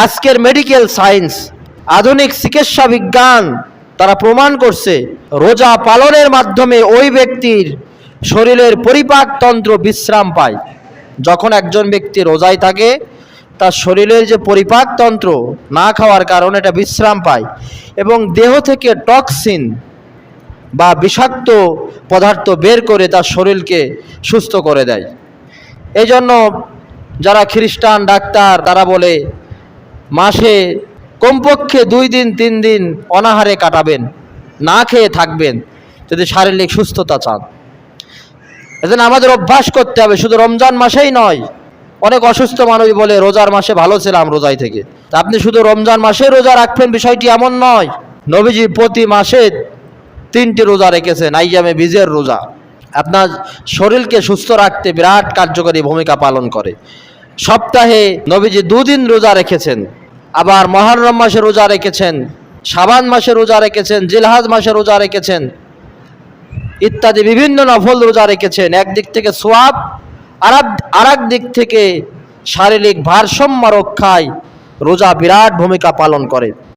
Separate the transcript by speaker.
Speaker 1: আজকের medical science, আধুনিক চিকিৎসা বিজ্ঞান তারা প্রমাণ করছে রোজা পালনের মাধ্যমে ওই ব্যক্তির শরীরের পরিপাকতন্ত্র বিশ্রাম পায়। যখন একজন ব্যক্তি রোজায় থাকে তার শরীরের যে পরিপাকতন্ত্র না খাওয়ার কারণে এটা বিশ্রাম পায় এবং দেহ থেকে টক্সিন বা বিষাক্ত পদার্থ বের করে তার শরীরকে সুস্থ করে দেয়। এই জন্য যারা খ্রিস্টান ডাক্তার তারা বলে মাসে কমপক্ষে 2 দিন 3 দিন অনাহারে কাটাবেন, না খেয়ে থাকবেন যদি শারীরিক সুস্থতা চান। এজন্য আমাদের অভ্যাস করতে হবে, শুধু রমজান মাসেই নয়। অনেক অসুস্থ মানুষ বলে রোজার মাসে ভালো ছিলাম রোজায় থেকে। তা আপনি শুধু রমজান মাসে রোজা রাখবেন বিষয়টি এমন নয়। নবীজি প্রতি মাসে 3টি রোজা রেখেছেন, আইয়ামে বীজের রোজা। আপনার শরীরকে সুস্থ রাখতে বিরাট কার্যকরী ভূমিকা পালন করে। সপ্তাহে নবীজি 2 দিন রোজা রেখেছেন, আবার মুহররম মাসে রোজা রেখেছেন, শাবান মাসে রোজা রেখেছেন, জিলহজ মাসে রোজা রেখেছেন, ইত্যাদি বিভিন্ন নফল রোজা রেখেছেন। একদিক থেকে সোয়াব, আর এক দিক থেকে শারীরিক ভারসাম্য রক্ষায় রোজা বিরাট ভূমিকা পালন করে।